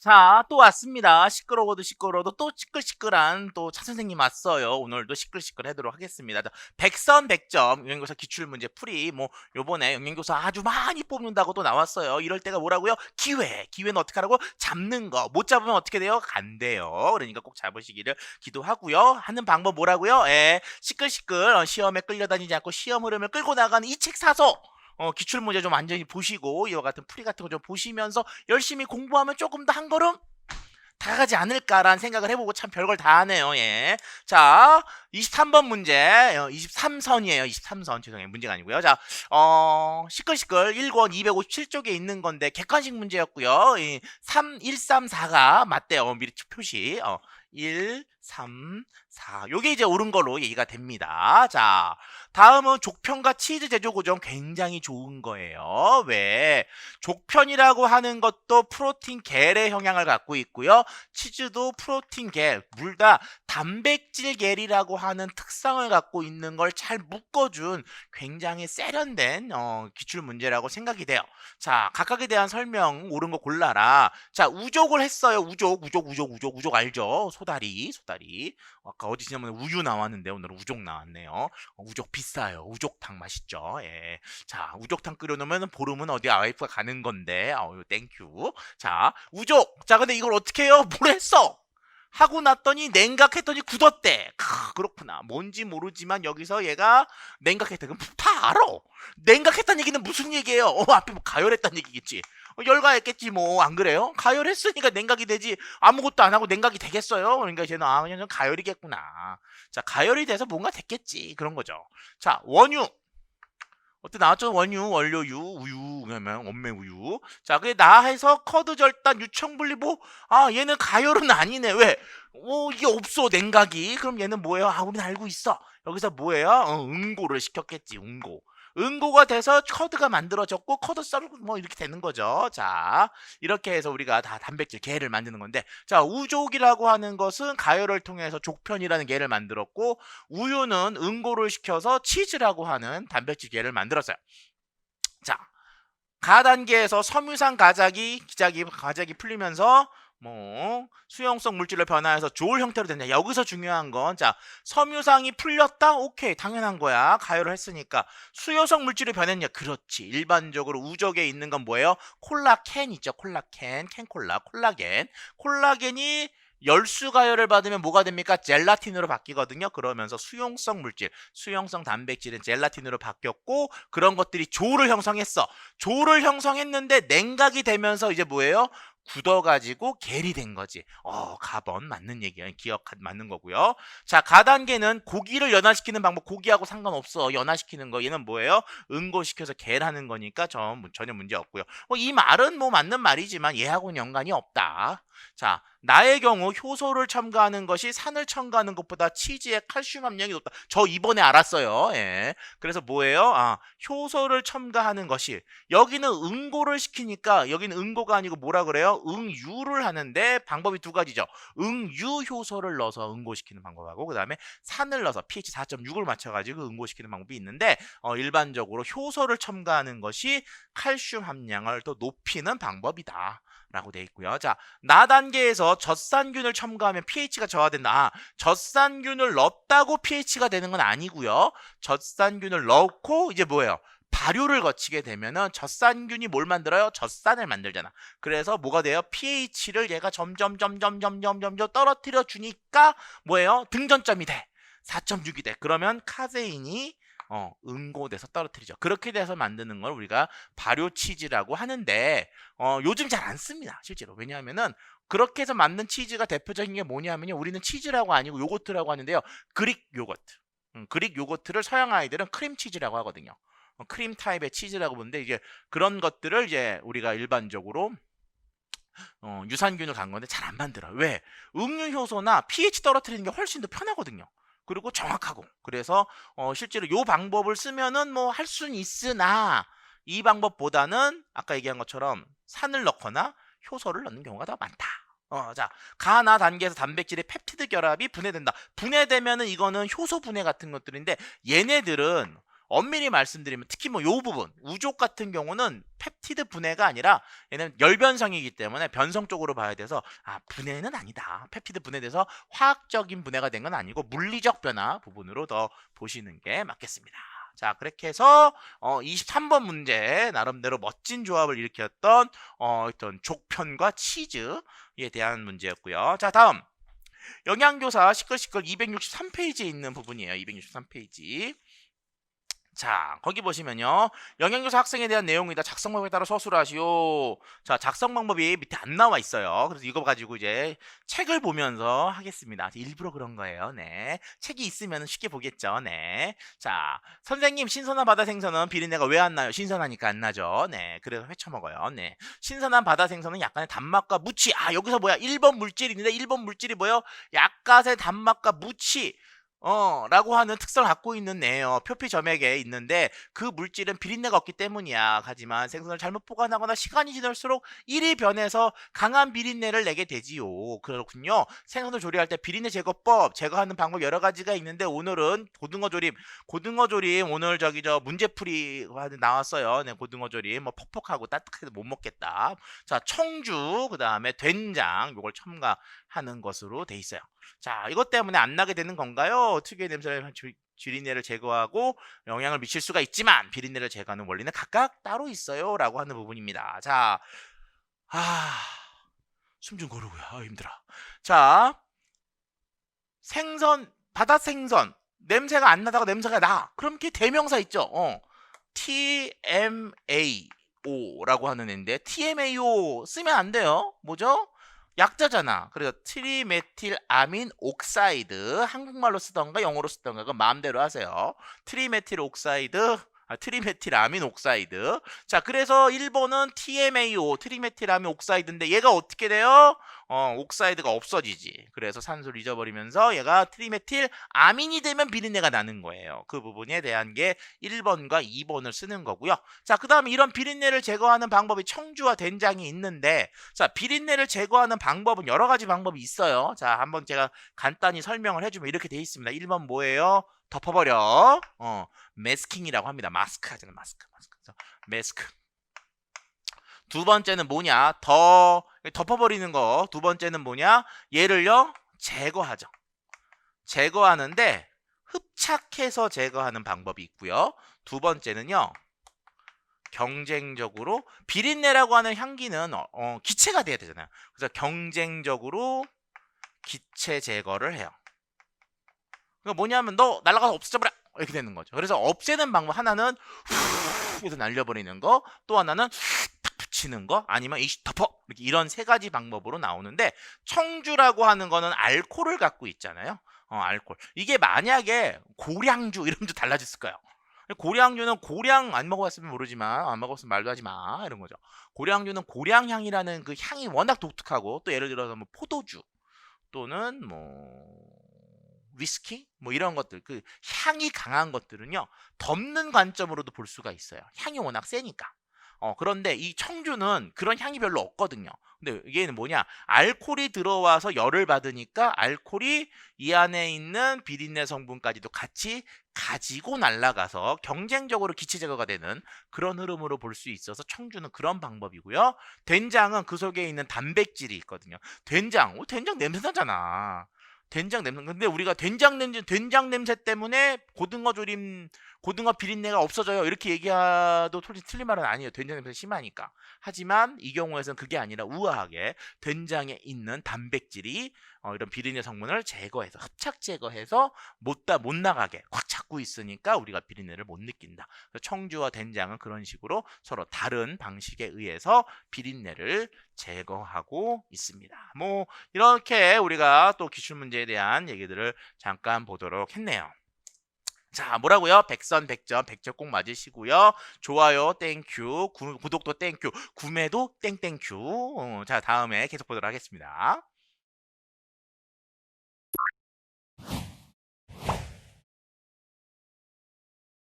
자, 또 왔습니다. 시끄러워도 시끄러워도 또 시끌시끌한 또 차 선생님 왔어요. 오늘도 시끌시끌 하도록 하겠습니다. 자, 백선 100점 영양교사 기출문제 풀이 뭐 요번에 영양교사 아주 많이 뽑는다고 또 나왔어요. 이럴 때가 뭐라고요? 기회는 어떻게 하라고? 잡는 거. 못 잡으면 어떻게 돼요? 간대요. 그러니까 꼭 잡으시기를 기도하고요. 하는 방법 뭐라고요? 시끌시끌 시험에 끌려다니지 않고 시험 흐름을 끌고 나가는 이 책 사서 기출문제 좀 완전히 보시고 이와 같은 풀이 같은 거 좀 보시면서 열심히 공부하면 조금 더 한 걸음 다가가지 않을까라는 생각을 해보고 참 별걸 다 하네요. 예. 자, 23번 문제, 23선이에요. 23선. 죄송해요. 문제가 아니고요. 자, 시끌시끌 1권 257쪽에 있는 건데 객관식 문제였고요. 134가 맞대요. 미리 표시. 1, 3, 4. 요게 이제 옳은 걸로 얘기가 됩니다. 자, 다음은 족편과 치즈 제조 구조 굉장히 좋은 거예요. 왜? 족편이라고 하는 것도 프로틴 계의 형향을 갖고 있고요. 치즈도 프로틴 계, 둘 다 단백질 계이라고 하는 특성을 갖고 있는 걸 잘 묶어준 굉장히 세련된 기출 문제라고 생각이 돼요. 자, 각각에 대한 설명 옳은 거 골라라. 자, 우족을 했어요. 우족 알죠? 소다리. 아까 어디 지난번에 우유 나왔는데 오늘 우족 나왔네요. 우족 비싸요. 우족탕 맛있죠. 예. 자, 우족탕 끓여놓으면 보름은 어디 와이프가 가는 건데, 땡큐. 자, 우족. 자, 근데 이걸 어떻게 해요? 뭘 했어? 하고 났더니 냉각했더니 굳었대. 그렇구나. 뭔지 모르지만 여기서 얘가 냉각했대. 그럼 다 알아. 냉각했다는 얘기는 무슨 얘기예요? 앞에 뭐 가열했다는 얘기겠지. 열가했겠지 뭐. 안 그래요? 가열했으니까 냉각이 되지. 아무것도 안 하고 냉각이 되겠어요? 그러니까 쟤는 그냥 좀 가열이겠구나. 자, 가열이 돼서 뭔가 됐겠지. 그런 거죠. 자, 원유. 어때 나왔죠? 원유, 원료유, 우유, 그러면 원매우유. 자, 그게 나해서 커드 절단, 유청분리 뭐, 얘는 가열은 아니네. 왜? 이게 없어, 냉각이. 그럼 얘는 뭐예요? 우린 알고 있어. 여기서 뭐예요? 응고를 시켰겠지, 응고. 응고가 돼서 커드가 만들어졌고 커드 썰고 뭐 이렇게 되는 거죠. 자, 이렇게 해서 우리가 다 단백질 계를 만드는 건데, 자, 우족이라고 하는 것은 가열을 통해서 족편이라는 계를 만들었고, 우유는 응고를 시켜서 치즈라고 하는 단백질 계를 만들었어요. 자, 가단계에서 섬유상 가작이 풀리면서 뭐 수용성 물질로 변화해서 좋을 형태로 된다. 여기서 중요한 건, 자, 섬유상이 풀렸다? 오케이, 당연한 거야. 가열을 했으니까. 수용성 물질로 변했냐? 그렇지. 일반적으로 우족에 있는 건 뭐예요? 콜라캔 있죠. 콜라겐. 콜라겐이 열수 가열을 받으면 뭐가 됩니까? 젤라틴으로 바뀌거든요. 그러면서 수용성 물질, 수용성 단백질은 젤라틴으로 바뀌었고, 그런 것들이 조를 형성했어. 조를 형성했는데 냉각이 되면서 이제 뭐예요? 굳어가지고 겔이 된 거지. 가번 맞는 얘기야. 맞는 거고요. 자, 가단계는 고기를 연화시키는 방법, 고기하고 상관없어. 연화시키는 거. 얘는 뭐예요? 응고시켜서 겔하는 거니까 전혀 문제 없고요. 이 말은 뭐 맞는 말이지만 얘하고는 연관이 없다. 자, 나의 경우 효소를 첨가하는 것이 산을 첨가하는 것보다 치즈의 칼슘 함량이 높다. 저 이번에 알았어요. 예. 그래서 뭐예요? 효소를 첨가하는 것이, 여기는 응고를 시키니까 여기는 응고가 아니고 뭐라 그래요? 응유를 하는데 방법이 두 가지죠. 응유 효소를 넣어서 응고시키는 방법하고, 그 다음에 산을 넣어서 pH 4.6을 맞춰가지고 응고시키는 방법이 있는데, 일반적으로 효소를 첨가하는 것이 칼슘 함량을 더 높이는 방법이다 라고 되어 있고요. 자, 나 단계에서 젖산균을 첨가하면 pH가 저하된다. 젖산균을 넣었다고 pH가 되는 건 아니고요. 젖산균을 넣고 이제 뭐예요? 발효를 거치게 되면은 젖산균이 뭘 만들어요? 젖산을 만들잖아. 그래서 뭐가 돼요? pH를 얘가 점점 떨어뜨려 주니까 뭐예요? 등전점이 돼. 4.6이 돼. 그러면 카제인이 응고돼서 떨어뜨리죠. 그렇게 돼서 만드는 걸 우리가 발효 치즈라고 하는데, 요즘 잘 안 씁니다. 실제로. 왜냐하면은 그렇게 해서 만든 치즈가 대표적인 게 뭐냐면요, 우리는 치즈라고 아니고 요거트라고 하는데요, 그릭 요거트. 그릭 요거트를 서양 아이들은 크림 치즈라고 하거든요. 크림 타입의 치즈라고 보는데, 이제 그런 것들을 이제 우리가 일반적으로 유산균을 간 건데 잘 안 만들어요. 왜? 응유 효소나 pH 떨어뜨리는 게 훨씬 더 편하거든요. 그리고 정확하고. 그래서 실제로 요 방법을 쓰면은 뭐 할 수는 있으나, 이 방법보다는 아까 얘기한 것처럼 산을 넣거나 효소를 넣는 경우가 더 많다. 자, 가나 단계에서 단백질의 펩티드 결합이 분해된다. 분해되면은 이거는 효소 분해 같은 것들인데, 얘네들은 엄밀히 말씀드리면 특히 뭐 요 부분 우족 같은 경우는 펩티드 분해가 아니라 얘는 열변성이기 때문에 변성 쪽으로 봐야 돼서 분해는 아니다. 펩티드 분해돼서 화학적인 분해가 된 건 아니고 물리적 변화 부분으로 더 보시는 게 맞겠습니다. 자, 그렇게 해서 23번 문제 나름대로 멋진 조합을 일으켰던 어떤 족편과 치즈에 대한 문제였고요. 자, 다음 영양교사 시끌시끌 263페이지에 있는 부분이에요. 263페이지. 자, 거기 보시면요. 영양교사 학생에 대한 내용이다. 작성 방법에 따라 서술을 하시오. 자, 작성 방법이 밑에 안 나와 있어요. 그래서 이거 가지고 이제 책을 보면서 하겠습니다. 일부러 그런 거예요. 네. 책이 있으면 쉽게 보겠죠. 네. 자, 선생님, 신선한 바다 생선은 비린내가 왜 안 나요? 신선하니까 안 나죠. 네. 그래서 회쳐 먹어요. 네. 신선한 바다 생선은 약간의 단맛과 무치. 여기서 뭐야? 1번 물질이 있는데 1번 물질이 뭐예요? 약간의 단맛과 무치. 라고 하는 특성을 갖고 있는 애예요. 표피점액에 있는데 그 물질은 비린내가 없기 때문이야. 하지만 생선을 잘못 보관하거나 시간이 지날수록 일이 변해서 강한 비린내를 내게 되지요. 그렇군요. 생선을 조리할 때 비린내 제거법, 제거하는 방법 여러 가지가 있는데 오늘은 고등어 조림 오늘 저 문제풀이 나왔어요. 네, 고등어 조림 뭐 퍽퍽하고 따뜻해서 못 먹겠다. 자, 청주 그다음에 된장 요걸 첨가하는 것으로 돼 있어요. 자, 이것 때문에 안 나게 되는 건가요? 특유의 냄새를 비린내를 제거하고 영향을 미칠 수가 있지만 비린내를 제거하는 원리는 각각 따로 있어요 라고 하는 부분입니다. 자, 숨 좀 고르고요. 힘들어. 자, 생선, 바다 생선 냄새가 안 나다가 냄새가 나. 그럼 이게 대명사 있죠. TMAO라고 하는 애인데 TMAO 쓰면 안 돼요. 뭐죠? 약자잖아. 그래서 트리메틸아민 옥사이드 한국말로 쓰던가 영어로 쓰던가 그건 마음대로 하세요. 트리메틸 옥사이드 트리메틸아민 옥사이드. 자, 그래서 1번은 TMAO 트리메틸아민 옥사이드인데 얘가 어떻게 돼요? 옥사이드가 없어지지. 그래서 산소를 잊어버리면서 얘가 트리메틸아민이 되면 비린내가 나는 거예요. 그 부분에 대한 게 1번과 2번을 쓰는 거고요. 자, 그 다음에 이런 비린내를 제거하는 방법이 청주와 된장이 있는데 자, 비린내를 제거하는 방법은 여러 가지 방법이 있어요. 자, 한번 제가 간단히 설명을 해주면 이렇게 돼 있습니다. 1번 뭐예요? 덮어버려. 매스킹이라고 합니다. 마스크 하잖아요. 마스크. 매스크. 두 번째는 뭐냐? 덮어버리는 거. 두 번째는 뭐냐? 얘를요, 제거하죠. 제거하는데 흡착해서 제거하는 방법이 있고요. 두 번째는요, 경쟁적으로 비린내라고 하는 향기는 기체가 돼야 되잖아요. 그래서 경쟁적으로 기체 제거를 해요. 그러니까 뭐냐면 너 날아가서 없애버려 이렇게 되는 거죠. 그래서 없애는 방법 하나는 후 해서 날려버리는 거, 또 하나는 탁 붙이는 거, 아니면 덮어 이런 세 가지 방법으로 나오는데 청주라고 하는 거는 알코올을 갖고 있잖아요. 알코올. 이게 만약에 고량주 이러면 좀 달라졌을 거예요. 고량주는 고량 안 먹어봤으면 모르지만 안 먹었으면 말도 하지 마 이런 거죠. 고량주는 고량향이라는 그 향이 워낙 독특하고 또 예를 들어서 뭐 포도주 또는 뭐 위스키 뭐 이런 것들 그 향이 강한 것들은요 덮는 관점으로도 볼 수가 있어요. 향이 워낙 세니까. 그런데 이 청주는 그런 향이 별로 없거든요. 근데 이게는 뭐냐? 알코올이 들어와서 열을 받으니까 알코올이 이 안에 있는 비린내 성분까지도 같이 가지고 날아가서 경쟁적으로 기체 제거가 되는 그런 흐름으로 볼 수 있어서 청주는 그런 방법이고요. 된장은 그 속에 있는 단백질이 있거든요. 된장 냄새 나잖아. 된장 냄새. 근데 우리가 된장 냄새 때문에 고등어 비린내가 없어져요. 이렇게 얘기해도 솔직히 틀린 말은 아니에요. 된장 냄새 심하니까. 하지만 이 경우에서는 그게 아니라 우아하게 된장에 있는 단백질이 이런 비린내 성분을 제거해서 흡착 제거해서 못 나가게 꽉 잡고 있으니까 우리가 비린내를 못 느낀다. 청주와 된장은 그런 식으로 서로 다른 방식에 의해서 비린내를 제거하고 있습니다. 뭐 이렇게 우리가 또 기출문제에 대한 얘기들을 잠깐 보도록 했네요. 자, 뭐라고요? 백선 100점, 100점 꼭 맞으시고요. 좋아요, 땡큐. 구독도 땡큐. 구매도 땡땡큐. 자, 다음에 계속 보도록 하겠습니다.